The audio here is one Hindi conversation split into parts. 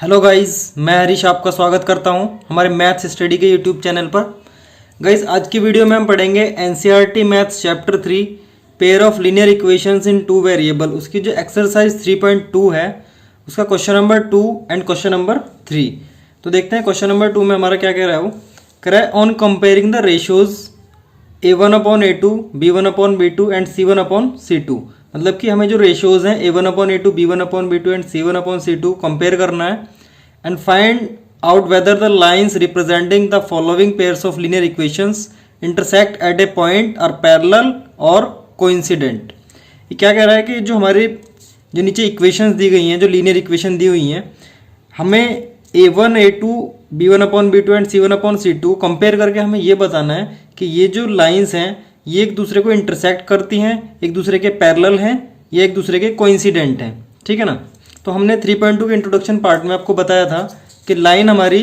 हेलो गाइस, मैं हरीश आपका स्वागत करता हूं हमारे मैथ्स स्टडी के यूट्यूब चैनल पर। गाइस, आज की वीडियो में हम पढ़ेंगे NCERT maths chapter 3 pair of linear equations in two variable. उसकी जो एक्सरसाइज 3.2 है उसका question number 2 and question number 3। तो देखते हैं क्वेश्चन नंबर 2 में हमारा क्या कह रहा है। वो कह रहा है on comparing the ratios a1/a2 b1/b2 and c1/c2। मतलब कि हमें जो रेशियोज हैं a1/a2 b1/b2 and c1/c2 compare करना है and find out whether the lines representing the following pairs of linear equations intersect at a point are parallel और कोइंसिडेंट। ये क्या कह रहा है कि जो हमारे जो नीचे इक्वेशंस दी गई हैं, जो लीनियर इक्वेशन दी हुई हैं, हमें a1 a2 b1/b2 and c1/c2 compare करके हमें ये बताना है कि ये जो लाइंस हैं ये एक दूसरे को इंटरसेक्ट करती हैं, एक दूसरे के पैरेलल हैं या एक दूसरे के कोइंसिडेंट हैं। ठीक है ना। तो हमने 3.2 के इंट्रोडक्शन पार्ट में आपको बताया था कि लाइन हमारी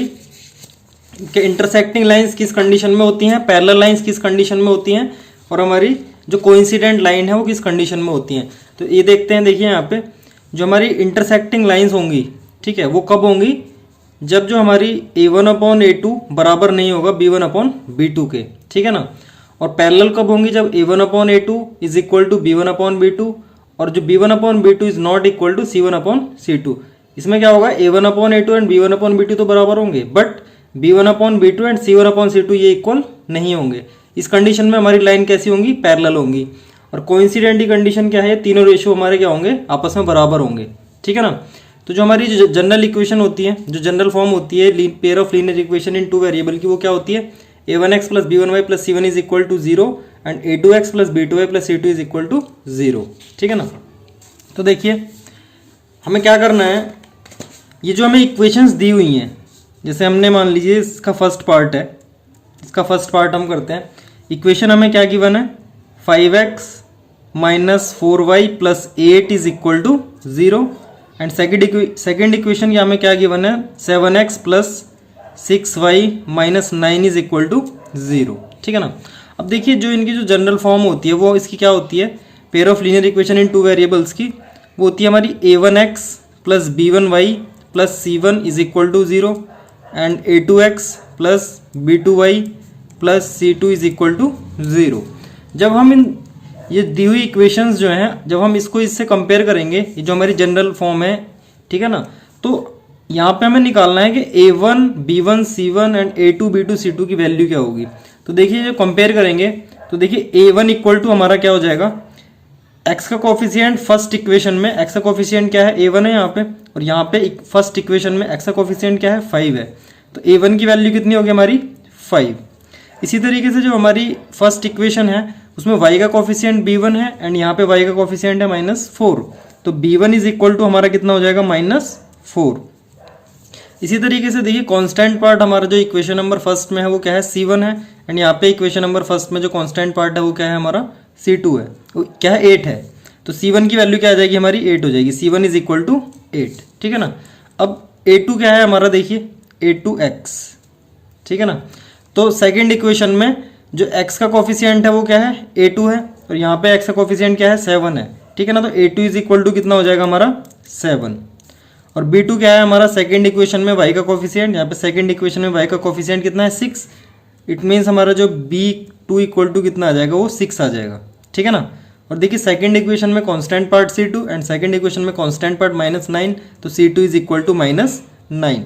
के इंटरसेक्टिंग लाइंस किस कंडीशन में होती हैं, पैरेलल लाइंस किस कंडीशन में होती हैं और हमारी जो कोइंसिडेंट लाइन है वो किस कंडीशन में होती हैं। तो ये देखते हैं, देखिए यहाँ पे जो हमारी इंटरसेक्टिंग लाइंस होंगी, ठीक है, वो कब होंगी, जब जो हमारी a1/a2 बराबर नहीं होगा b1/b2 के। ठीक है ना। और पैरेलल कब होंगी, जब a1/a2 is equal to b1/b2 और जो b1/b2 is not equal to c1/c2। इसमें क्या होगा, a1/a2 एंड b1/b2 तो बराबर होंगे, बट b1/b2 एंड c1/c2 ये इक्वल नहीं होंगे। इस कंडीशन में हमारी लाइन कैसी होंगी, पैरेलल होंगी। और कोइंसिडेंट की कंडीशन क्या है, तीनों रेशियो हमारे क्या होंगे, आपस में बराबर होंगे। ठीक है ना। तो जो हमारी जो जनरल इक्वेशन होती है, जो जनरल फॉर्म होती है pair of linear equation in two variable की, वो क्या होती है, a1x plus b1y plus c1 is equal to 0 and a2x plus b2y plus c2 is equal to 0। ठीक है ना। तो देखिए हमें क्या करना है, ये जो हमें इक्वेशंस दी हुई हैं, जैसे हमने मान लीजिए इसका फर्स्ट पार्ट है, इसका फर्स्ट पार्ट हम करते हैं। इक्वेशन हमें क्या गिवन है, 5x minus 4y plus 8 is equal to 0 and second equation की हमें क्या गिवन है, 7x plus 6y minus 9 is equal to 0। ठीक है ना। अब देखिए जो इनकी जो जनरल फॉर्म होती है वो इसकी क्या होती है, pair of linear equation in two variables की, वो होती है हमारी a1x plus b1y plus c1 is equal to 0 and a2x plus b2y plus c2 is equal to 0। जब हम इन ये दी हुई इक्वेशंस जो हैं, जब हम इसको इससे कंपेयर करेंगे, ये जो हमारी जनरल फॉर्म है, ठीक है ना, तो यहाँ पे हमें निकालना है कि a1 b1 c1 and a2 b2 c2 की वैल्यू क्या होगी। तो देखिए जो कंपेयर करेंगे तो देखिए a1 इक्वल टू हमारा क्या हो जाएगा, x का कोफिशिएंट फर्स्ट इक्वेशन में x का कोफिशिएंट क्या है, a1 है यहाँ पे, और यहाँ पे फर्स्ट इक्वेशन में x का कोफिशिएंट क्या है, 5 है। तो a1 की वैल्यू कितनी होगी हमारी, 5। इसी तरीके से जो हमारी फर्स्ट इक्वेशन है उसमें y का कोफिशिएंट b1 है एंड यहाँ पे y का कोफिशिएंट है -4। तो b1 इज इक्वल टू हमारा कितना हो जाएगा, -4। इसी तरीके से देखिए कांस्टेंट पार्ट हमारा जो इक्वेशन नंबर फर्स्ट में है वो क्या है, c1 है एंड यहाँ पे इक्वेशन नंबर फर्स्ट में जो कांस्टेंट पार्ट है वो क्या है हमारा, c2 है, वो क्या है, 8 है। तो c1 की वैल्यू क्या आ जाएगी हमारी, 8 हो जाएगी, c1 इज इक्वल टू 8। ठीक है ना। अब a2 क्या है हमारा, देखिए a2x। ठीक है ना। तो सेकेंड इक्वेशन में जो x का कोफिशिएंट है वो क्या है, a2 है, और यहाँ पे x का कोफिशिएंट क्या है, 7 है। ठीक है ना। तो a2 इज इक्वल टू कितना हो जाएगा हमारा, 7। और b2 क्या है हमारा, सेकेंड इक्वेशन में y का कोफिशिएंट, यहाँ पे सेकेंड इक्वेशन में y का कोफिशिएंट कितना है, 6। इट मीन्स हमारा जो b2 इक्वल टू कितना आ जाएगा, वो 6 आ जाएगा। ठीक है ना। और देखिए सेकेंड इक्वेशन में constant part c2 and second equation में कांस्टेंट पार्ट -9, तो c2 इज इक्वल टू -9।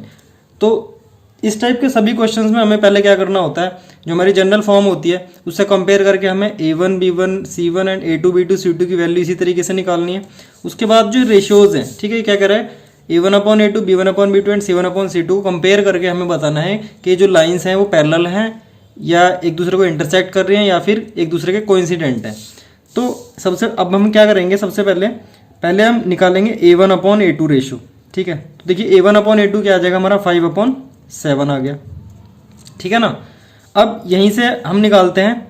तो इस टाइप के सभी क्वेश्चंस में हमें पहले क्या करना होता है, जो हमारी जनरल फॉर्म होती है उससे कंपेयर करके हमें a1 b1 c1 and a2 b2 c2 की वैल्यू इसी तरीके से निकालनी है। उसके बाद जो रेशियोज हैं, ठीक है, क्या कह रहा है, a1/a2 b1/b2 and c1/c2 compare करके हमें बताना है कि जो लाइंस हैं वो पैरेलल हैं या एक दूसरे को इंटरसेक्ट कर रही हैं या फिर एक दूसरे के कोइंसिडेंट हैं। तो अब हम क्या करेंगे, सबसे पहले हम निकालेंगे a1/a2 रेशियो। ठीक है। तो देखिए a1/a2 क्या आ जाएगा हमारा, 5/7 आ गया। ठीक है ना। अब यहीं से हम निकालते हैं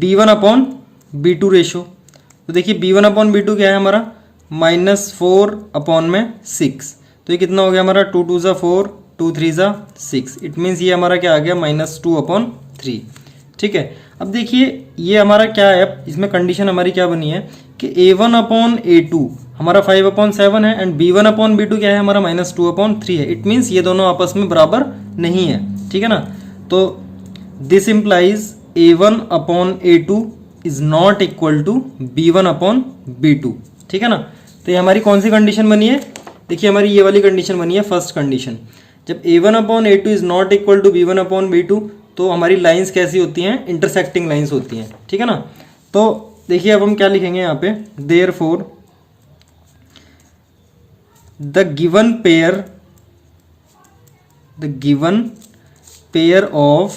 b1/b2 रेशियो। तो देखिए b1/b2 क्या है हमारा, -4/6। तो ये कितना हो गया हमारा, 2 2 4 2 3 6। इट मीन्स ये हमारा क्या आ गया, -2/3। ठीक है। अब देखिए ये हमारा क्या है, इसमें कंडीशन हमारी क्या बनी है कि A1/A2 हमारा 5/7 है एंड B1/B2 क्या है हमारा -2/3 है। इट मीन्स ये दोनों आपस में बराबर नहीं है, ठीक है ना। तो this implies A1/A2 is not equal to B1/B2, ठीक है ना। तो ये हमारी कौन सी कंडीशन बनी है, देखिए हमारी ये वाली कंडीशन बनी है, फर्स्ट कंडीशन। जब A1/A2 is not equal to B1/B2 तो हमारी लाइंस कैसी होती हैं, इंटरसेक्टिंग लाइंस होती हैं, ठीक है ना। तो देखिए अब हम क्या लिखेंगे यहाँ पे, therefore the given pair of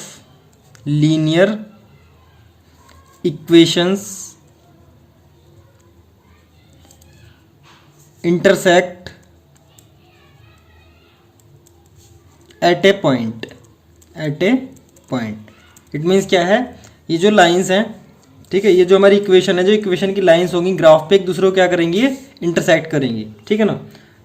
linear equations intersect at a point। It means क्या है, ये जो लाइंस हैं, ठीक है, ये जो हमारी इक्वेशन है, जो इक्वेशन की लाइंस होंगी ग्राफ पे एक दूसरे को क्या करेंगी, ये इंटरसेक्ट करेंगी, ठीक है ना।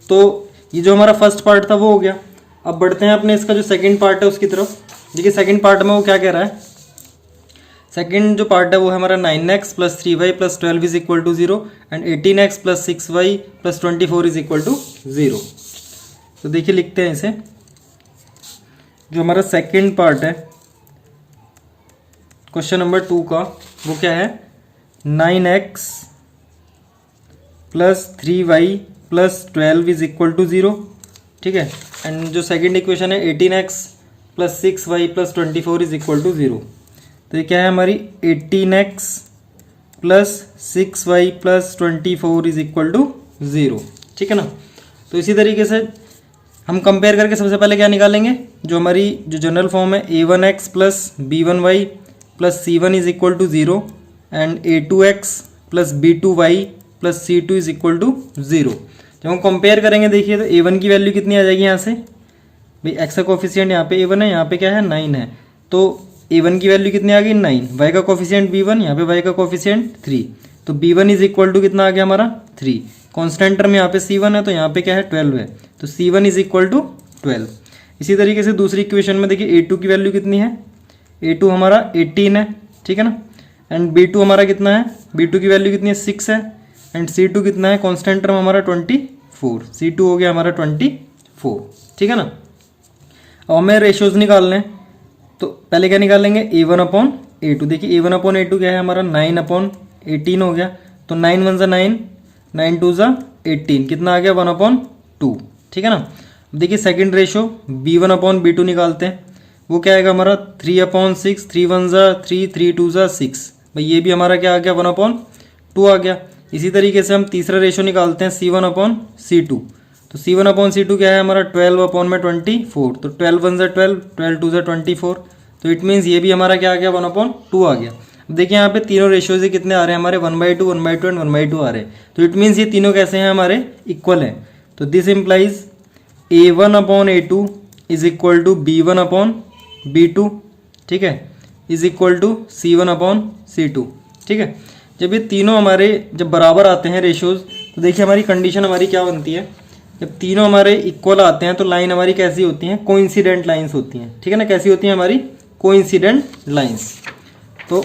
तो ये जो हमारा फर्स्ट पार्ट था वो हो गया। अब बढ़ते हैं अपने इसका जो सेकंड पार्ट है उसकी तरफ। देखिए सेकंड पार्ट में वो क्या कह रहा है, सेकंड जो पार्ट है वो है हमारा 9x + 3y + 12 is equal to 0 and 18x + 6y + 24 is equal to 0। तो देखिए लिखते हैं इसे, जो हमारा सेकंड पार्ट है क्वेश्चन नंबर 2 का, वो क्या है, 9x + 3y + 12 is equal to 0, ठीक है। एंड जो सेकंड इक्वेशन है 18x + 6y + 24 is equal to 0। तो ये क्या है हमारी 18x + 6y + 24 is equal to 0, ठीक है ना। तो इसी तरीके से हम कंपेयर करके सबसे पहले क्या निकालेंगे, जो हमारी जो जनरल फॉर्म है A1x + B1y + C1 is equal to 0 and A2x + B2y + C2 is equal to 0। जब हम कंपेयर करेंगे देखिए तो A1 की वैल्यू कितनी आ जाएगी यहाँ से, भाई x का कोफिशिएंट यहाँ पे A1 है, यहाँ पे क्या है 9 है, तो A1 की वैल्यू कितनी आ गई 9, y का कोफिशिएंट B1, यहाँ पे y का कोफिशिएंट 3, तो B1 इज इक्वल टू कितना आ गया हमारा 3। कॉन्स्टेंट टर्म यहाँ पे C1 है तो यहाँ पे क्या है 12 है, तो C1 इज इक्वल टू 12। इसी तरीके से दूसरी इक्वेशन में देखिए A2 की वैल्यू कितनी है, A2 हमारा 18 है, ठीक है ना। एंड B2 हमारा कितना है, B2 की वैल्यू कितनी है 6 है एंड C2 कितना है, कॉन्स्टेंट टर्म हमारा 24, C2 हो गया हमारा 24, ठीक है ना। अब हमें रेशियोज निकालने हैं, तो पहले क्या निकालेंगे A1/A2। देखिए A1/A2 क्या है हमारा 9/18 हो गया, तो 9 × 1 = 9, 9 × 2 = 18, कितना आ गया 1/2, ठीक है ना। देखिए सेकंड रेशियो B1/B2 निकालते हैं, वो क्या आएगा हमारा 3/6, 3 × 1 = 3, 3 × 2 = 6, भाई ये भी हमारा क्या आ गया 1/2 आ गया। इसी तरीके से हम तीसरा रेशियो निकालते हैं C1/C2, तो C1/C2 क्या है हमारा 12/24, तो 12 × 1 = 12, 12 × 2 = 24, तो इट मीन्स ये भी हमारा क्या आ गया 1/2 आ गया। अब देखिए यहाँ पे तीनों रेशियोज कितने आ रहे हैं हमारे 1/2, 1/2 एंड 1/2 आ रहे हैं, तो इट मीन्स ये तीनों कैसे हैं हमारे इक्वल हैं। तो this implies A1/A2 is equal to B1/B2, ठीक है, इज इक्वल टू C1/C2, ठीक है। जब ये तीनों हमारे जब बराबर आते हैं रेशियोज, तो देखिए हमारी कंडीशन हमारी क्या बनती है, जब तीनों हमारे इक्वल आते हैं तो लाइन हमारी कैसी होती हैं, कोइंसिडेंट लाइंस होती हैं, ठीक है ना। कैसी होती हैं हमारी कोइंसिडेंट लाइंस। तो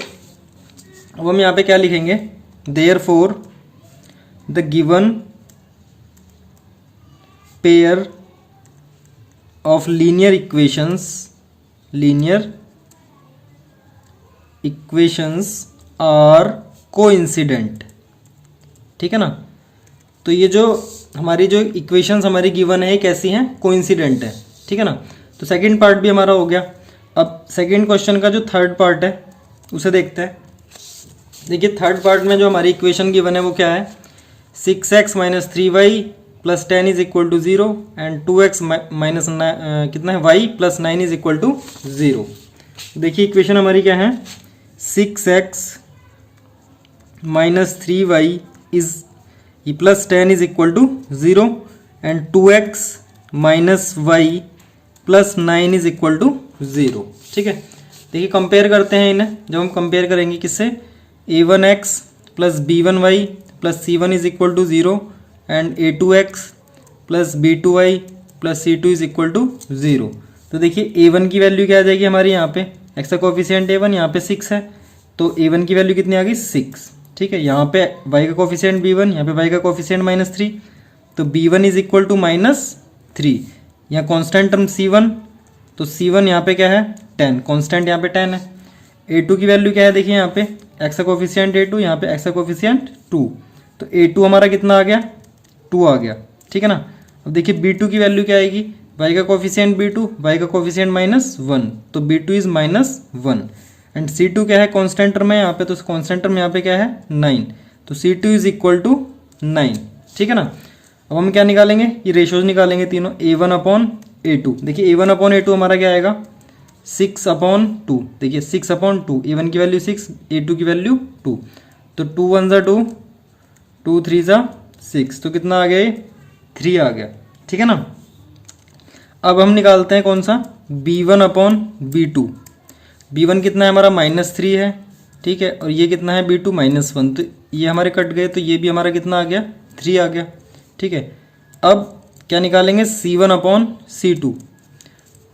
अब हम यहाँ पे क्या लिखेंगे, therefore the given pair of linear equations are coincident, ठीक है ना। तो ये जो हमारी जो इक्वेशंस हमारी गिवन है कैसी हैं, कोइंसिडेंट है, ठीक है ना। तो सेकंड पार्ट भी हमारा हो गया। अब सेकंड क्वेश्चन का जो थर्ड पार्ट है उसे देखते हैं। देखिए थर्ड पार्ट में जो हमारी इक्वेशन गिवन है वो क्या है, 6x - 3y + 10 is equal to 0 and 2x - कितना है y + 9 इज इक्वल टू 0। देखिए इक्वेशन हमारी क्या है, 6x - 3y is +10 is equal to 0 and 2x - y + 9 is equal to 0, ठीक है। देखिए कंपेयर करते हैं इन्हें, जब हम कंपेयर करेंगे किससे, A1x + B1y + C1 is equal to 0 and A2x + B2y + C2 is equal to 0। तो देखिए A1 की वैल्यू क्या आ जाएगी हमारी, यहाँ पे x का कोफिशिएंट A1 यहाँ पे 6 है, तो A1 की वैल्यू कितनी आ गई 6, ठीक है। यहाँ पे y का कोफिशिएंट b1, यहाँ पे y का कोफिशिएंट -3, तो b1 इज इक्वल टू -3। यहाँ कॉन्स्टेंट टर्म c1, तो c1 यहाँ पे क्या है 10, कॉन्स्टेंट यहाँ पे 10 है। a2 की वैल्यू क्या है देखिए, यहाँ पे x का कोफिशिएंट a2, यहाँ पे x का कोफिशिएंट 2, तो a2 हमारा कितना आ गया 2 आ गया, ठीक है ना। अब देखिए b2 की वैल्यू क्या आएगी, y का कोफिशिएंट b2, y का कोफिशिएंट -1, तो b2 इज -1 एंड c2 क्या है कॉन्स्टेंट टर्म है यहाँ पे, तो कॉन्स्टेंट टर्म यहाँ पे क्या है 9, तो c2 इज इक्वल टू 9, ठीक है ना। अब हम क्या निकालेंगे, ये रेशोज निकालेंगे तीनों, a1 अपॉन a2। देखिए a1 अपॉन a2 हमारा क्या आएगा 6/2, देखिए 6/2, a1 की वैल्यू 6, a2 की वैल्यू 2, तो 2 1 ज़ा 2, 2 3 ज़ा 6, तो कितना आ गया ये 3 आ गया, ठीक है ना। अब हम निकालते हैं कौन सा b1 अपॉन b2। b1 कितना है हमारा -3 है, ठीक है, और ये कितना है b2 -1, तो ये हमारे कट गए, तो ये भी हमारा कितना आ गया 3 आ गया, ठीक है। अब क्या निकालेंगे c1 upon c2।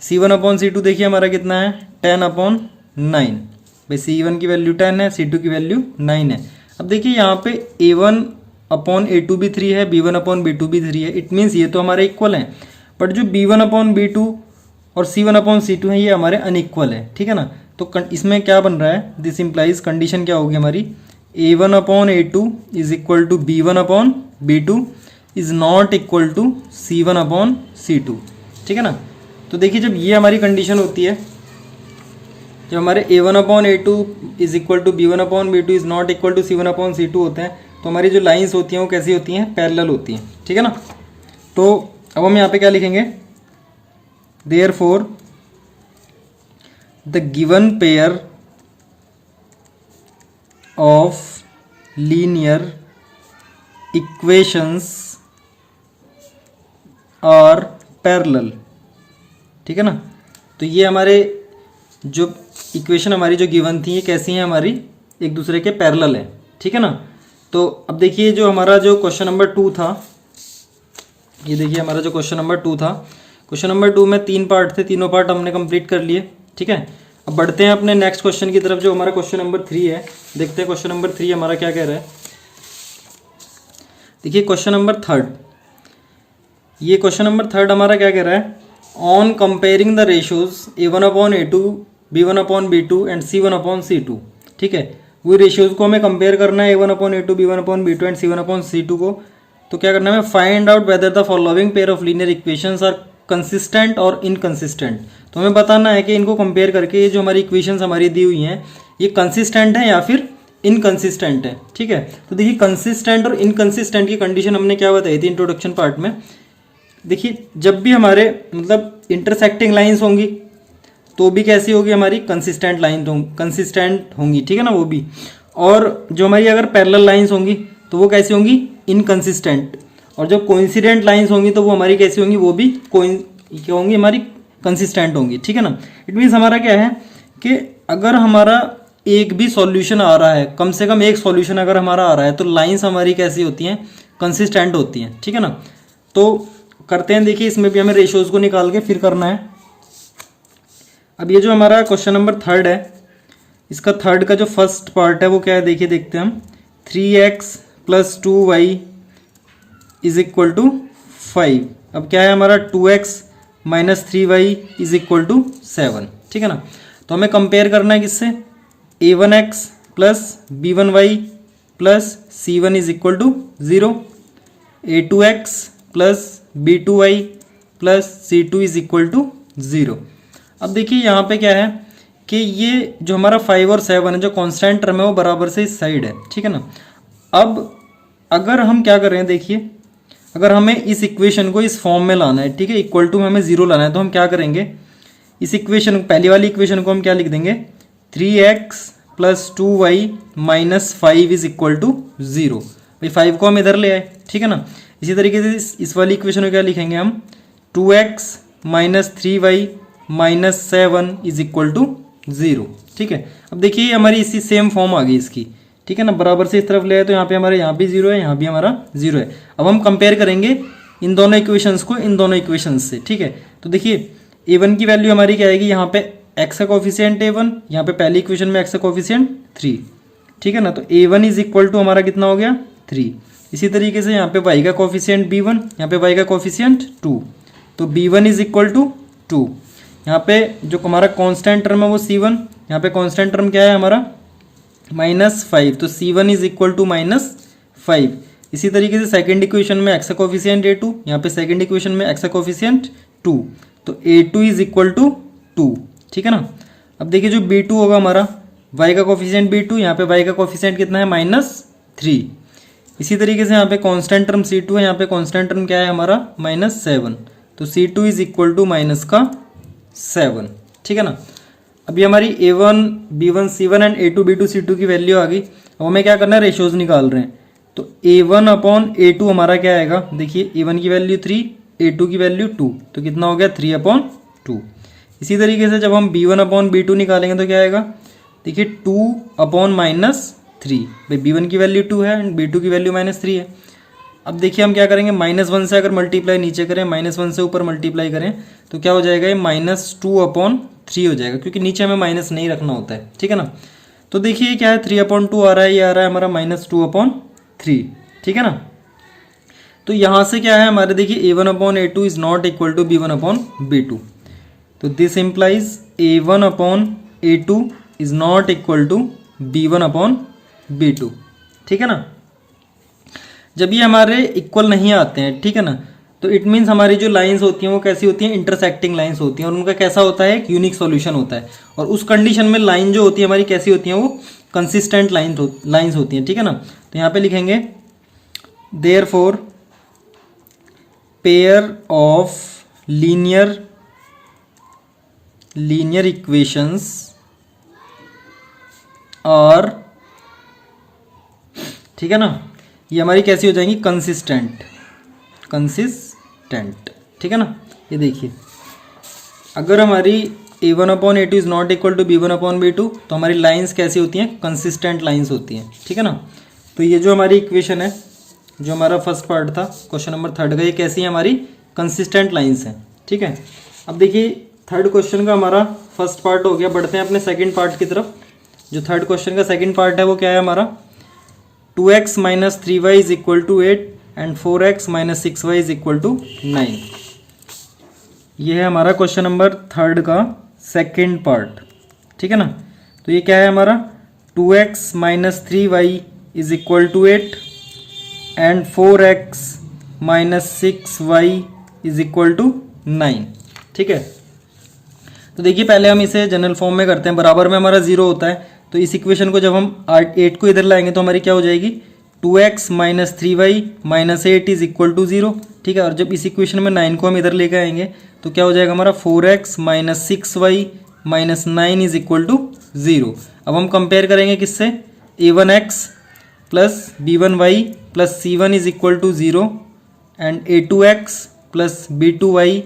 c1 upon c2 देखिए हमारा कितना है 10/9, भाई c1 की वैल्यू 10 है, c2 की वैल्यू 9 है। अब देखिए यहाँ पे a1 अपॉन a2 भी 3 है, b1 अपॉन b2 भी 3 है, इट मीन्स ये तो हमारे इक्वल हैं, बट जो b1 अपॉन b2 और c1 अपॉन c2 है ये हमारे अनइक्वल है, ठीक है ना। तो इसमें क्या बन रहा है, दिस इम्प्लाइज कंडीशन क्या होगी हमारी, a1 upon a2 is equal to b1 upon b2 is not equal to c1 upon c2, ठीक है ना। तो देखिए जब ये हमारी कंडीशन होती है, जब हमारे a1 upon a2 is equal to b1 upon b2 is not equal to c1 upon c2 होते हैं, तो हमारी जो लाइंस होती हैं वो कैसी होती हैं, पैरेलल होती हैं, ठीक है ना। तो अब हम यहाँ पे क्या लिखेंगे, therefore the given pair of linear equations are parallel, ठीक है ना। तो ये हमारे जो इक्वेशन हमारी जो गिवन थी ये कैसी हैं, हमारी एक दूसरे के पैरेलल है, ठीक है ना। तो अब देखिए जो हमारा जो क्वेश्चन नंबर 2 था, ये देखिए हमारा जो क्वेश्चन नंबर 2 था, क्वेश्चन नंबर 2 में 3 पार्ट थे, तीनों पार्ट हमने कंप्लीट कर लिए, ठीक है। अब बढ़ते हैं अपने नेक्स्ट क्वेश्चन की तरफ, जो हमारा क्वेश्चन नंबर 3 है। देखते हैं क्वेश्चन नंबर 3 हमारा क्या कह रहा है। देखिए क्वेश्चन नंबर 3, ये क्वेश्चन नंबर 3 हमारा क्या कह रहा है, on comparing the ratios a1 upon a2, b1 upon b2 and c1 upon c2, ठीक है। वो रेशियोज को हमें कंपेयर करना है a1 upon a2, b1 upon b2 and c1 upon c2 को। तो क्या करना है, find out whether the following pair of linear equations are consistent और इनकंसिस्टेंट। तो हमें बताना है कि इनको कंपेयर करके ये जो हमारी इक्वेशंस हमारी दी हुई हैं ये कंसिस्टेंट है या फिर इनकंसिस्टेंट है, ठीक है। तो देखिए कंसिस्टेंट और इनकंसिस्टेंट की कंडीशन हमने क्या बताई थी इंट्रोडक्शन पार्ट में। देखिए जब भी हमारे मतलब इंटरसेक्टिंग लाइंस होंगी तो भी कैसी होगी, हमारी कंसिस्टेंट लाइन कंसिस्टेंट होंगी, ठीक है ना वो भी। और जो हमारी अगर पैरेलल लाइंस होंगी तो वो कैसी होंगी, इनकंसिस्टेंट। और जो कोइंसिडेंट लाइंस होंगी तो वो हमारी कैसी होंगी, वो भी क्या होंगी, हमारी कंसिस्टेंट होंगी, ठीक है ना। इट मीन्स हमारा क्या है कि अगर हमारा एक भी सॉल्यूशन आ रहा है, कम से कम एक सॉल्यूशन अगर हमारा आ रहा है, तो लाइंस हमारी कैसी होती हैं, कंसिस्टेंट होती हैं, ठीक है ना। तो करते हैं, देखिए इसमें भी हमें रेशियोज को निकाल के फिर करना है। अब ये जो हमारा क्वेश्चन नंबर 3 है, इसका 3 का जो फर्स्ट पार्ट है वो क्या है, देखिए देखते हैं हम। 3x + 2y is equal to 5। अब क्या है हमारा 2x - 3y is equal to 7, ठीक है ना। तो हमें कंपेयर करना है किससे, a1x + b1y + c1 is equal to 0, a2x + b2y + c2 is equal to 0। अब देखिए यहाँ पे क्या है कि ये जो हमारा 5 और 7 है, जो कांस्टेंट टर्म है वो बराबर से इस साइड है, ठीक है ना। अब अगर हम क्या कर रहे हैं, देखिए अगर हमें इस इक्वेशन को इस फॉर्म में लाना है, ठीक है, इक्वल टू में हमें 0 लाना है, तो हम क्या करेंगे, इस इक्वेशन पहली वाली इक्वेशन को हम क्या लिख देंगे, 3x + 2y - 5 is equal to 0। भाई 5 को हम इधर ले आए, ठीक है ना। इसी तरीके से इस वाली इक्वेशन को क्या लिखेंगे हम, 2x - 3y - 7 is equal to 0, ठीक है। अब देखिए हमारी इसी सेम फॉर्म आ गई इसकी, ठीक है ना, बराबर से इस तरफ ले आए, तो यहाँ पे हमारे यहाँ भी 0 है, यहाँ भी हमारा 0 है। अब हम कंपेयर करेंगे इन दोनों इक्वेशंस को इन दोनों इक्वेशंस से, ठीक है। तो देखिए a1 की वैल्यू हमारी क्या आएगी, यहाँ पे x का कोफिशिएंट a1, यहाँ पे पहली इक्वेशन में x का कोफिशिएंट 3, ठीक है ना। तो a1 इज इक्वल टू हमारा कितना हो गया 3। इसी तरीके से यहाँ पे y का कोफिशिएंट b1, यहाँ पे y का कोफिशिएंट 2, तो b1 इज इक्वल टू 2। यहाँ पे जो हमारा कांस्टेंट टर्म है वो c1, यहाँ पे कांस्टेंट टर्म क्या है हमारा -5, तो c1 इज इक्वल टू -5। इसी तरीके से सेकंड इक्वेशन में x का कोफिशिएंट a2, यहाँ पे सेकंड इक्वेशन में x का कोफिशिएंट 2, तो a2 इज इक्वल टू 2, ठीक है ना। अब देखिए जो b2 होगा हमारा y का कोफिशिएंट b2, यहाँ पे y का कोफिशिएंट कितना है -3। इसी तरीके से यहाँ पे कांस्टेंट टर्म c2 है, यहाँ पे कांस्टेंट टर्म क्या है हमारा -7, तो c2 इज इक्वल टू -7, ठीक है ना। अभी हमारी a1 b1 c1 and a2 b2 c2 की वैल्यू आ गई। अब हमें क्या करना है, रेशियोज निकाल रहे हैं। तो a1 अपॉन a2 हमारा क्या आएगा, देखिए a1 की वैल्यू 3, a2 की वैल्यू 2, तो कितना हो गया 3/2। इसी तरीके से जब हम b1 अपॉन b2 निकालेंगे तो क्या आएगा, देखिए 2/-3, भाई b1 की वैल्यू 2 है एंड b2 की वैल्यू -3 है। अब देखिए हम क्या करेंगे, -1 से अगर मल्टीप्लाई नीचे करें, -1 से ऊपर मल्टीप्लाई करें तो क्या हो जाएगा, ये -2/3 हो जाएगा, क्योंकि नीचे हमें माइनस नहीं रखना होता है, ठीक है ना। तो देखिए ये क्या है 3/2 आ रहा है, ये आ रहा है हमारा -2/3, ठीक है ना। तो यहाँ से क्या है हमारे, देखिए a1/a2 is not equal to b1/b2, तो this implies a1/a2 is not equal to b1/b2, ठीक है ना। जब ये हमारे इक्वल नहीं आते हैं, ठीक है ना, तो इट मीन्स हमारी जो लाइंस होती हैं वो कैसी होती हैं, इंटरसेक्टिंग लाइंस होती हैं, और उनका कैसा होता है, एक यूनिक सॉल्यूशन होता है। और उस कंडीशन में लाइन जो होती है हमारी कैसी होती हैं, वो कंसिस्टेंट लाइंस होती हैं, ठीक है ना। तो यहाँ पे लिखेंगे therefore pair of linear equations और, ठीक है ना, ये हमारी कैसी हो जाएंगी, कंसिस्टेंट, ठीक है ना। ये देखिए अगर हमारी a1/a2 is not equal to b1/b2 तो हमारी लाइंस कैसी होती हैं, कंसिस्टेंट लाइंस होती हैं, ठीक है ना। तो ये जो हमारी इक्वेशन है, जो हमारा फर्स्ट पार्ट था क्वेश्चन नंबर 3 का, ये कैसी है हमारी कंसिस्टेंट लाइंस हैं, ठीक है। अब देखिए थर्ड क्वेश्चन का हमारा फर्स्ट पार्ट हो गया, बढ़ते हैं अपने सेकेंड पार्ट की तरफ। जो थर्ड क्वेश्चन का सेकेंड पार्ट है वो क्या है हमारा, 2x - 3y is equal to 8 and 4x - 6y is equal to 9। ये है हमारा क्वेश्चन नंबर 3 का सेकेंड पार्ट, ठीक है ना। तो ये क्या है हमारा, 2x - 3y is equal to 8 and 4x - 6y is equal to 9, ठीक है। तो देखिए पहले हम इसे जनरल फॉर्म में करते हैं, बराबर में हमारा 0 होता है, तो इस इक्वेशन को जब हम 8 को इधर लाएंगे तो हमारी क्या हो जाएगी, 2x - 3y - 8 is equal to 0, ठीक है। और जब इस इक्वेशन में 9 को हम इधर लेकर आएंगे तो क्या हो जाएगा हमारा 4x - 6y - 9 is equal to 0। अब हम कंपेयर करेंगे किससे, a1x plus b1y plus c1 is equal to 0 and a2x plus b2y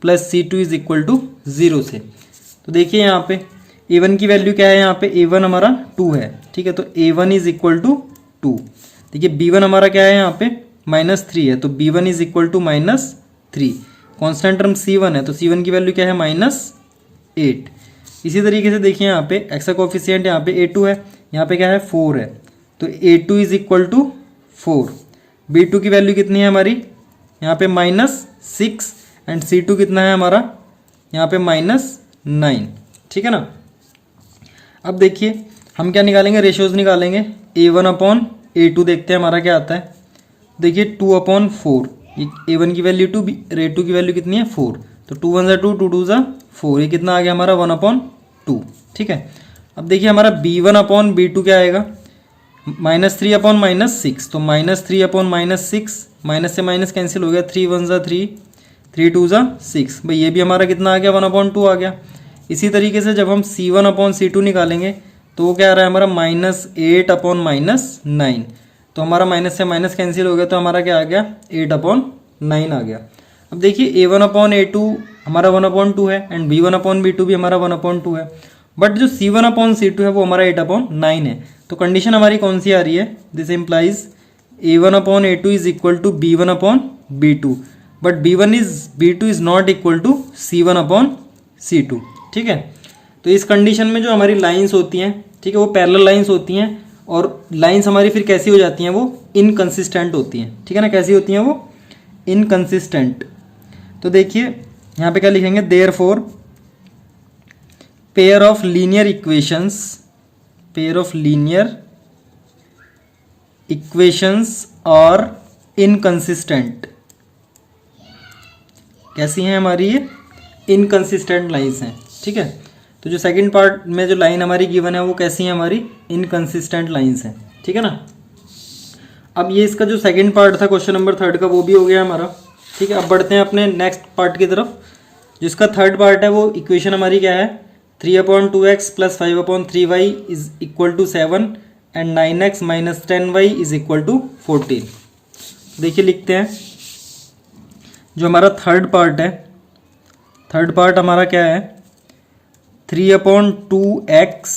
plus c2 is equal to 0 से। तो देखिए यहाँ पे a1 की वैल्यू क्या है, यहाँ पे a1 हमारा 2 है, ठीक है, तो a1 इज इक्वल टू 2। देखिए b1 हमारा क्या है, यहाँ पे -3 है, तो b1 is equal to -3। Constant term c1 है, तो c1 की वैल्यू क्या है -8। इसी तरीके से देखिए यहाँ पे x का कोफिशिएंट यहाँ पे a2 है, यहाँ पे क्या है 4 है, तो a2 is equal to 4। b2 की वैल्यू कितनी है हमारी, यहाँ पे -6 एंड c2 कितना है हमारा, यहाँ पे -9, ठीक है ना। अब देखिए हम क्या निकालेंगे, रेशियोज निकालेंगे। a1/a2 देखते हैं हमारा क्या आता है, देखिए 2/4, a1 की वैल्यू 2, a2 की वैल्यू कितनी है 4, तो 2 1 2, 2 2 4, ये कितना आ गया हमारा 1/2, ठीक है। अब देखिए हमारा b1/b2 क्या आएगा, -3/-6, तो -3/-6, माइनस से माइनस कैंसिल हो गया, 3 1 3, 3 2 6, भाई ये भी हमारा कितना आ गया 1/2 आ गया। इसी तरीके से जब हम c1/c2 निकालेंगे तो वो क्या आ रहा है हमारा -8/-9, तो हमारा माइनस से माइनस कैंसिल हो गया, तो हमारा क्या आ गया 8/9 आ गया। अब देखिए a1/a2 हमारा 1/2 है एंड b1/b2 भी हमारा 1/2 है, बट जो c1/c2 है वो हमारा 8/9 है। तो कंडीशन हमारी कौन सी आ रही है, this implies a1/a2 is equal to b1/b2, but b2 is not equal to c1/c2, ठीक है। तो इस कंडीशन में जो हमारी लाइंस होती हैं, ठीक है, वो पैरेलल लाइंस होती हैं और लाइंस हमारी फिर कैसी हो जाती हैं, वो इनकंसिस्टेंट होती हैं, ठीक है ना। कैसी होती हैं वो, इनकंसिस्टेंट। तो देखिए यहाँ पे क्या लिखेंगे, therefore pair of linear equations और इनकंसिस्टेंट। कैसी हैं हमारी ये, इनकंसिस्टेंट लाइंस हैं, ठीक है। तो जो सेकंड पार्ट में जो लाइन हमारी गिवन है वो कैसी है, हमारी इनकंसिस्टेंट लाइंस हैं, ठीक है ना। अब ये इसका जो सेकंड पार्ट था क्वेश्चन नंबर 3 का वो भी हो गया हमारा, ठीक है। अब बढ़ते हैं अपने नेक्स्ट पार्ट की तरफ। जिसका थर्ड पार्ट है वो इक्वेशन हमारी क्या है, 3/2x + 5/3y is equal to 7 and 9x - 10y is equal to 14। देखिए लिखते हैं, जो हमारा थर्ड पार्ट हमारा क्या है, 3/2x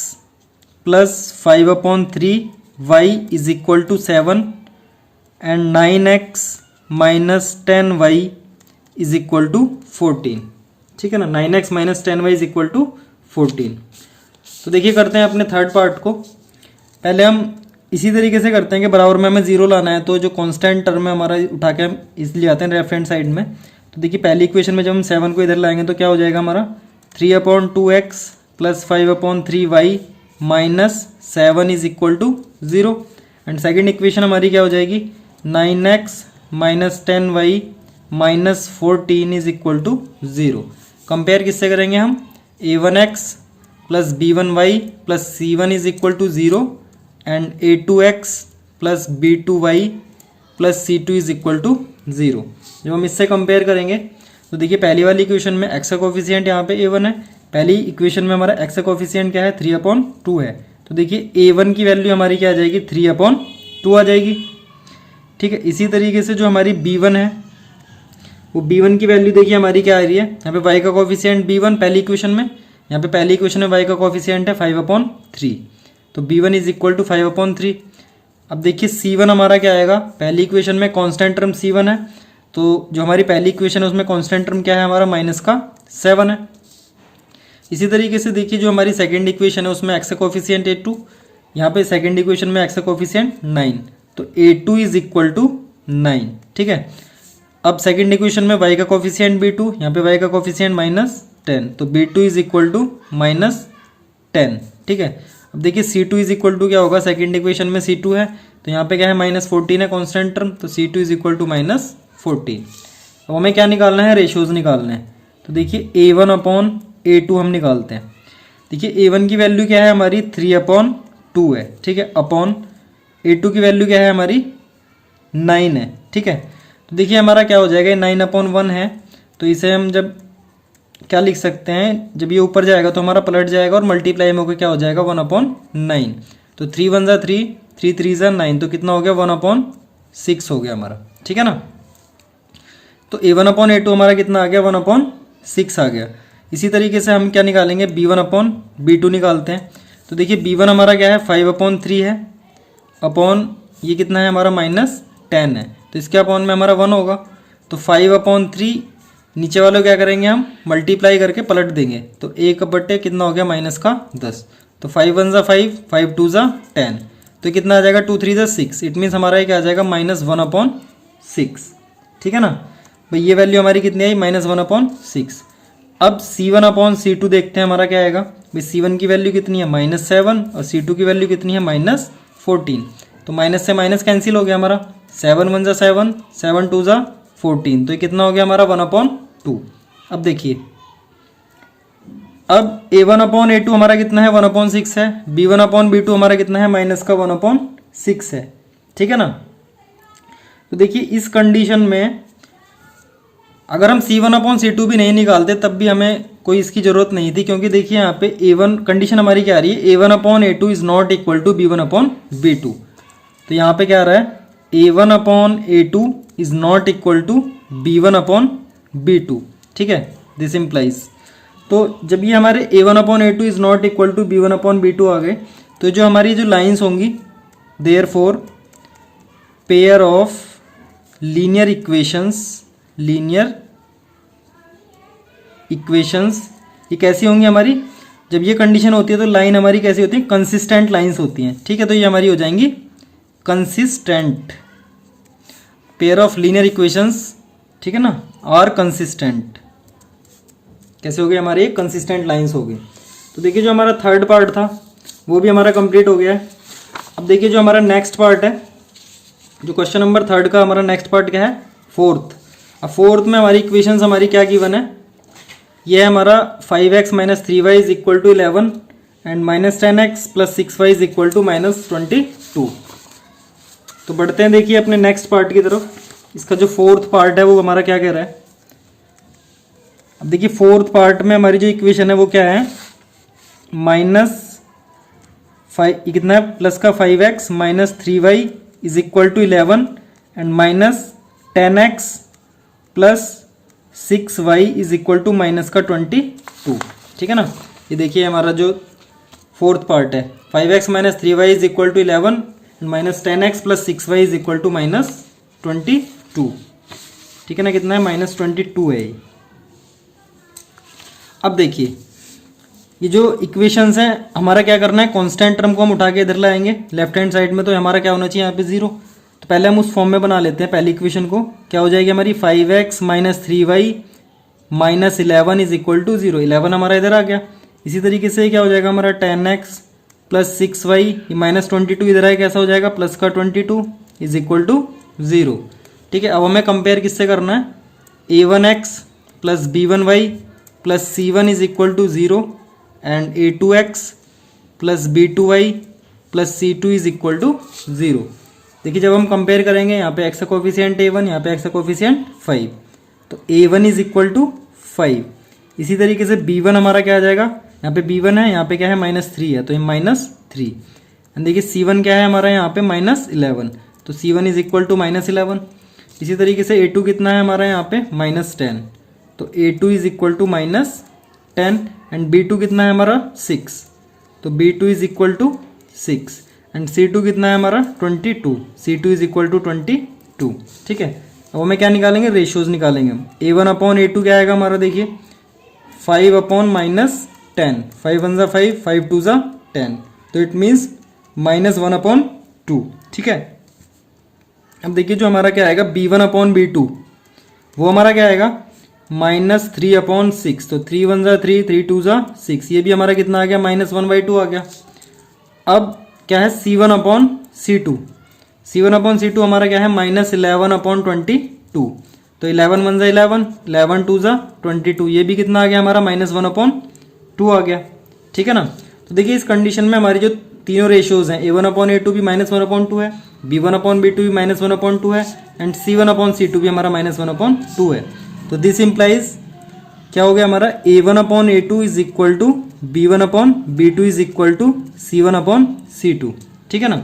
+ 5/3y is equal to 7 and 9x - 10y is equal to 14, ठीक है ना। 9x - 10y is equal to 14। तो देखिए करते हैं अपने थर्ड पार्ट को। पहले हम इसी तरीके से करते हैं कि बराबर में हमें जीरो लाना है, तो जो कांस्टेंट टर्म है हमारा उठा के हम इसलिए आते हैं लेफ्ट हैंड साइड में। तो देखिए पहली इक्वेशन में जब हम 7 को इधर लाएंगे तो क्या हो जाएगा हमारा, 3/2x + 5/3y - 7 is equal to 0। And second equation हमारी क्या हो जाएगी, 9x - 10y - 14 is equal to 0। Compare किससे करेंगे हम, a1x + b1y + c1 is equal to 0 and a2x + b2y + c2 is equal to 0। जब हम इससे कंपेयर करेंगे तो देखिए पहली वाली इक्वेशन में x का कोफिशिएंट यहाँ पे a1 है, पहली इक्वेशन में हमारा x का कोफिशिएंट क्या है, 3/2 है। तो देखिए a1 की वैल्यू हमारी क्या आ जाएगी, 3/2 आ जाएगी, ठीक है। इसी तरीके से जो हमारी b1 है, वो b1 की वैल्यू देखिए हमारी क्या आ रही है, यहाँ पे y का कोफिशिएंट b1 पहली इक्वेशन में, यहाँ पे पहली इक्वेशन में y का कोफिशिएंट है 5/3, तो b1 इज इक्वल टू 5/3। अब देखिए c1 हमारा क्या आएगा, पहली इक्वेशन में कांस्टेंट टर्म c1 है, तो जो हमारी पहली इक्वेशन है उसमें कांस्टेंट टर्म क्या है हमारा, -7 है। इसी तरीके से देखिए जो हमारी सेकेंड इक्वेशन है उसमें x का कोफिशिएंट a2, यहाँ पे सेकेंड इक्वेशन में x का कोफिशिएंट 9, तो a2 इज इक्वल टू 9, ठीक है। अब सेकेंड इक्वेशन में y का कोफिशिएंट b2, यहाँ पे y का कोफिशिएंट -10, तो b2 इज इक्वल टू -10, ठीक है। अब देखिए c2 इज इक्वल टू क्या होगा, सेकेंड इक्वेशन में c2 है, तो यहाँ पे क्या है -14 है कांस्टेंट टर्म, तो c2 इज इक्वल टू -14। अब हमें क्या निकालना है, रेशियोज निकालने हैं। तो देखिए a1/a2 हम निकालते हैं। देखिए a1 की वैल्यू क्या है हमारी, 3/2 है, ठीक है, अपॉन a2 की वैल्यू क्या है हमारी 9 है, ठीक है। तो देखिए हमारा क्या हो जाएगा, 9/1 है, तो इसे हम जब क्या लिख सकते हैं, जब ये ऊपर जाएगा तो हमारा पलट जाएगा और मल्टीप्लाई में होकर क्या हो जाएगा, 1/9। तो 3 × 1 = 3, 3 × 3 = 9, तो कितना हो गया, 1/6 हो गया हमारा, ठीक है ना। तो a1/a2 हमारा कितना आ गया, 1/6 आ गया। इसी तरीके से हम क्या निकालेंगे, b1/b2 निकालते हैं। तो देखिए b1 हमारा क्या है, 5/3 है, अपॉन ये कितना है हमारा -10 है, तो इसके अपॉन में हमारा 1 होगा। तो 5/3 नीचे वालों क्या करेंगे, हम मल्टीप्लाई करके पलट देंगे, तो 1/, कितना हो गया -10, तो 5 × 1 = 5, 5 × 2 = 10, तो कितना आ जाएगा, 2 × 3 = 6। इट मीन्स हमारा ये क्या आ जाएगा, -1/6, ठीक है ना। भाई ये वैल्यू हमारी कितनी आई, -1/6। अब c1/c2 देखते हैं हमारा क्या आएगा। भाई c1 की वैल्यू कितनी है, -7, और c2 की वैल्यू कितनी है, -14। तो माइनस से माइनस कैंसिल हो गया हमारा, 7 × 1 = 7, 7 × 2 = 14, तो ये कितना हो गया हमारा, 1/2। अब देखिए, अब a1/a2 हमारा कितना है, 1/6 है, b1/b2 हमारा कितना है, -1/6 है, ठीक है ना। तो देखिए इस कंडीशन में अगर हम c1/c2 भी नहीं निकालते तब भी हमें कोई इसकी ज़रूरत नहीं थी, क्योंकि देखिए यहाँ पे a1 कंडीशन हमारी क्या आ रही है, a1/a2 is not equal to b1/b2। तो यहाँ पे क्या आ रहा है, a1/a2 is not equal to b1/b2, ठीक है। दिस इम्प्लाइज, तो जब ये हमारे a1/a2 is not equal to b1/b2 आ गए, तो जो हमारी जो लाइन्स होंगी, therefore pair of linear equations ये कैसी होंगी हमारी, जब ये कंडीशन होती है तो लाइन हमारी कैसी होती है, कंसिस्टेंट लाइंस होती हैं, ठीक है। तो ये हमारी हो जाएंगी consistent, pair of linear equations, ठीक है ना, आर कंसिस्टेंट। कैसे हो गए हमारे, कंसिस्टेंट लाइंस हो गई। तो देखिए जो हमारा थर्ड पार्ट था वो भी हमारा कंप्लीट हो गया है। अब देखिए जो हमारा नेक्स्ट पार्ट है, जो क्वेश्चन नंबर थर्ड का हमारा नेक्स्ट पार्ट क्या है, फोर्थ। अब फोर्थ में हमारी इक्वेशंस हमारी क्या गिवन है, ये है हमारा 5x minus 3y is equal to 11 and minus 10x plus 6y is equal to minus 22। तो बढ़ते हैं देखिए अपने नेक्स्ट पार्ट की तरफ। इसका जो फोर्थ पार्ट है वो हमारा क्या कह रहा है। अब देखिए फोर्थ पार्ट में हमारी जो इक्वेशन है वो क्या है, माइनस 5 कितना है, प्लस का 5x minus 3y is equal to 11 and minus 10x plus 6y is equal to minus का 22, ठीक है ना। ये देखिए हमारा जो फोर्थ पार्ट है, 5x minus 3y is equal to 11 and minus 10x plus 6y is equal to minus 22, ठीक है ना। कितना है, माइनस 22 है ये। अब देखिए ये जो इक्वेशंस हैं हमारा क्या करना है, कांस्टेंट टर्म को हम उठा के इधर लाएंगे लेफ्ट हैंड साइड में, तो हमारा क्या होना चाहिए यहाँ पे 0। तो पहले हम उस फॉर्म में बना लेते हैं पहली इक्वेशन को। क्या हो जाएगी हमारी, 5x minus 3y minus 11 is equal to 0। 11 हमारा इधर आ गया। इसी तरीके से क्या हो जाएगा हमारा 10x प्लस 6y माइनस 22 इधर आए, कैसा हो जाएगा, प्लस का 22 इज इक्वल टू 0, ठीक है। अब हमें कंपेयर किससे करना है, a1x plus b1y plus c1 is equal to 0 and a2x plus b2y plus c2 is equal to 0। देखिए जब हम कंपेयर करेंगे, यहाँ पे x का कोफिशिएंट a1, यहाँ पे x का कोफिशिएंट 5, तो a1 इज इक्वल टू 5। इसी तरीके से b1 हमारा क्या आ जाएगा, यहाँ पे b1 है, यहाँ पे क्या है, -3 है, तो ये -3। एंड देखिए c1 क्या है हमारा, यहाँ पे -11, तो c1 इज इक्वल टू -11। इसी तरीके से a2 कितना है हमारा, यहाँ पे -10, तो a2 is equal to -10 and b2 कितना है हमारा 6, तो b2 is equal to 6 and c2 कितना है हमारा 22, c2 इज इक्वल टू 22, ठीक है। अब हमें क्या निकालेंगे, रेशियोज निकालेंगे हम। a1 अपॉन a2 क्या आएगा हमारा, देखिए 5 अपॉन -10, 5 1 ज़ा 5, 5 2 ज़ा 10, तो इट मीन्स -1/2, ठीक है। अब देखिए जो हमारा क्या आएगा, b1 अपॉन b2 वो हमारा क्या आएगा, -3/6, तो 3 1 ज़ा 3, 3 2 ज़ा 6, ये भी हमारा कितना आ गया, -1/2 आ गया। अब क्या है, c1 upon c2, c1 upon c2 हमारा क्या है, -11/22, तो 11 1 ज़ा 11, 11 2 ज़ा 22, ये भी कितना आ गया हमारा, -1/2 आ गया, ठीक है ना। तो देखिए इस कंडीशन में हमारी जो तीनों रेशियोज हैं, a1 अपॉन a2 भी -1/2 है, b1 अपॉन b2 भी -1/2 है एंड c1 अपॉन c2 भी हमारा -1/2 है। तो दिस इम्प्लाइज क्या हो गया हमारा, a1 upon a2 is equal to b1 upon b2 is equal to c1 upon c2, ठीक है ना।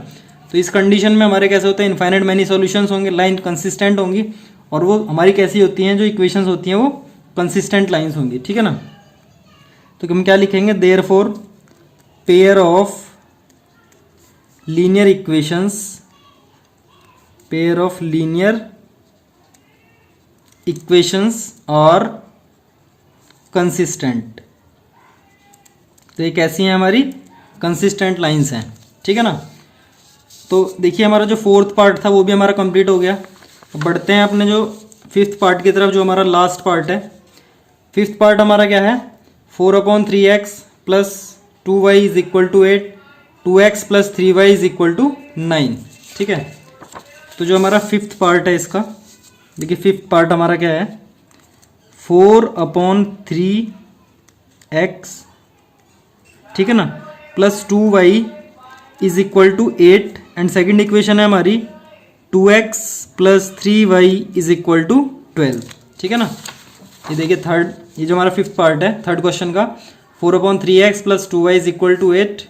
तो इस कंडीशन में हमारे कैसे होते हैं, इनफाइनाइट मैनी सॉल्यूशंस होंगे, लाइन कंसिस्टेंट होंगी, और वो हमारी कैसी होती हैं, जो इक्वेशंस होती हैं वो कंसिस्टेंट लाइंस होंगी, ठीक है ना। तो हम क्या लिखेंगे, therefore pair of linear equations, pair of linear equations और कंसिस्टेंट। तो ये कैसी हैं हमारी, कंसिस्टेंट लाइंस हैं, ठीक है ना। तो देखिए हमारा जो फोर्थ पार्ट था वो भी हमारा कंप्लीट हो गया। अब बढ़ते हैं अपने जो फिफ्थ पार्ट की तरफ, जो हमारा लास्ट पार्ट है। फिफ्थ पार्ट हमारा क्या है, 4/3x plus 2y is equal to 8, 2x plus 3y is equal to 9, ठीक है। तो जो हमारा फिफ्थ पार्ट है इसका, देखिए फिफ्थ पार्ट हमारा क्या है, 4/3x, ठीक है ना, plus 2y is equal to 8 and second equation है हमारी 2x plus 3y is equal to 12, ठीक है ना। ये देखिए थर्ड, ये जो हमारा फिफ्थ पार्ट है थर्ड क्वेश्चन का, 4/3x plus 2y is equal to 8,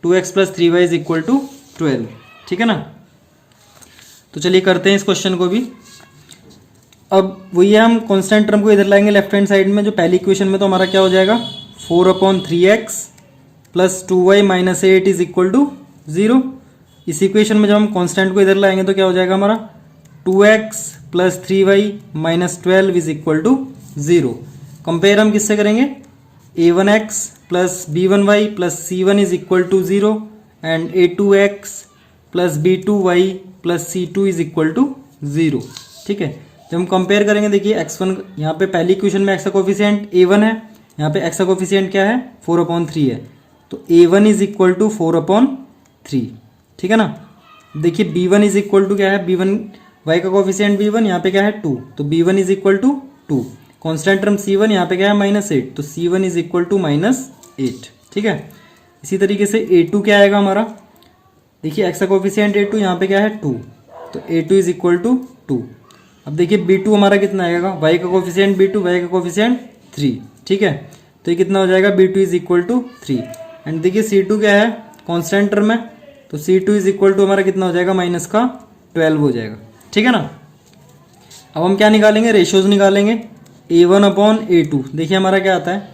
2x plus 3y is equal to 12, ठीक है ना। तो चलिए करते हैं इस क्वेश्चन को भी। अब वही है, हम कांस्टेंट टर्म को इधर लाएंगे लेफ्ट हैंड साइड में। जो पहली इक्वेशन में तो हमारा क्या हो जाएगा, 4/3x plus 2y minus 8 is equal to 0। इस इक्वेशन में जब हम कांस्टेंट को इधर लाएंगे तो क्या हो जाएगा हमारा, 2x plus 3y minus 12 is equal to 0। Compare हम किससे करेंगे, a1x plus b1y plus c1 is equal to 0 and a2x plus b2y plus c2 is equal to 0। ठीक है, जब हम कंपेयर करेंगे देखिए x1 यहाँ पे पहली इक्वेशन में x का कोफिशिएंट a1 है, यहाँ पे x का कोफिशिएंट क्या है 4/3 है, तो a1 इज इक्वल टू 4/3। ठीक है ना। देखिए b1 इज इक्वल टू क्या है, b1 y का कोफिशिएंट b1 यहाँ पे क्या है 2, तो b1 is equal to 2। Constant term c1 यहाँ पे क्या है -8, तो c1 इज इक्वल टू -8। ठीक है, इसी तरीके से a2 क्या आएगा हमारा, देखिए x का कोफिशिएंट a2 यहाँ पे क्या है 2, तो a2 इज इक्वल टू 2। अब देखिए b2 हमारा कितना आएगा, y का कोफिशिएंट b2, y का कोफिशिएंट 3। ठीक है, तो ये कितना हो जाएगा, b2 is equal to 3। And देखिए c2 क्या है, कॉन्स्टेंट टर्म है, तो c2 इज इक्वल टू हमारा कितना हो जाएगा, -12 हो जाएगा। ठीक है ना। अब हम क्या निकालेंगे, रेशियोज निकालेंगे, a1/a2। देखिए हमारा क्या आता है,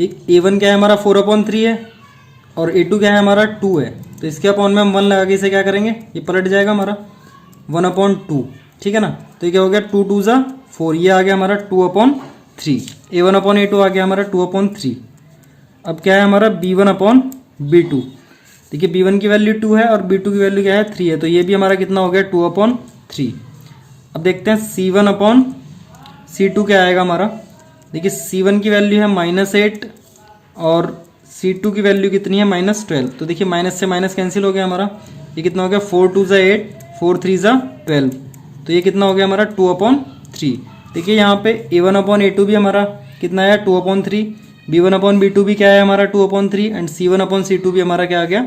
a1 क्या है हमारा 4/3 है और a2 क्या है हमारा 2 है, तो इसके अपॉन में हम 1 लगा के इसे क्या करेंगे, ये पलट जाएगा हमारा 1/2। ठीक है ना, तो ये क्या हो गया 2 2 ज़ा 4, ये आ गया हमारा 2/3। a1/a2 आ गया हमारा 2/3। अब क्या है हमारा b1/b2। देखिए b1 की वैल्यू 2 है और b2 की वैल्यू क्या है 3 है, तो ये भी हमारा कितना हो गया 2/3। अब देखते हैं c1/c2 क्या आएगा हमारा। देखिए c1 की वैल्यू है -8 और c2 की वैल्यू कितनी है -12, तो देखिए माइनस से माइनस कैंसिल हो गया हमारा, ये कितना हो गया 4 2 ज़ा 8, 4 3 ज़ा 12, तो ये कितना हो गया हमारा 2/3। देखिए यहाँ पे a1/a2 भी हमारा कितना आया 2/3, b1/b2 भी क्या है हमारा 2/3 एंड c1/c2 भी हमारा क्या आ गया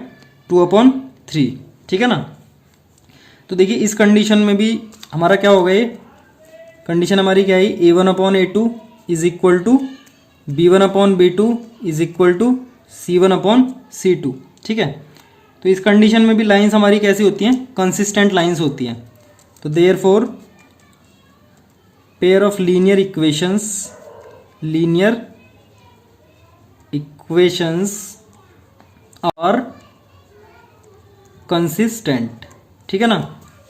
2/3। ठीक है ना। तो देखिए इस कंडीशन में भी हमारा क्या होगा, ये कंडीशन हमारी क्या है, a1/a2 is equal to b1/b2 is equal to c1/c2। ठीक है, तो इस कंडीशन में भी लाइंस हमारी कैसी होती हैं, कंसिस्टेंट लाइंस होती हैं। तो therefore pair of linear equations are consistent. ठीक है ना,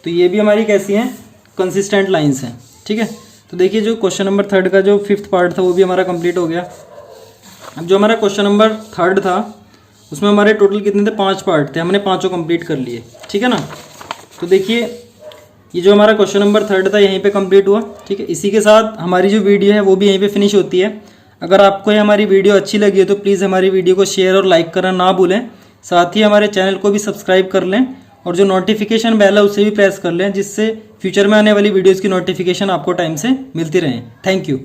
तो ये भी हमारी कैसी हैं, कंसिस्टेंट लाइंस हैं। ठीक है, तो देखिए जो क्वेश्चन नंबर 3 का जो 5th पार्ट था वो भी हमारा कंप्लीट हो गया। अब जो हमारा क्वेश्चन नंबर 3 था उसमें हमारे टोटल कितने थे, 5 पार्ट थे, हमने 5 कंप्लीट कर लिए। ठीक है ना। तो देखिए ये जो हमारा क्वेश्चन नंबर 3 था यहीं पे कंप्लीट हुआ। ठीक है, इसी के साथ हमारी जो वीडियो है वो भी यहीं पे फिनिश होती है। अगर आपको ये हमारी वीडियो अच्छी लगी है तो प्लीज़ हमारी वीडियो को शेयर और लाइक करना ना भूलें, साथ ही हमारे चैनल को भी सब्सक्राइब कर लें और जो नोटिफिकेशन बेल है उसे भी प्रेस कर लें, जिससे फ्यूचर में आने वाली वीडियोज़ की नोटिफिकेशन आपको टाइम से मिलती रहें। Thank you.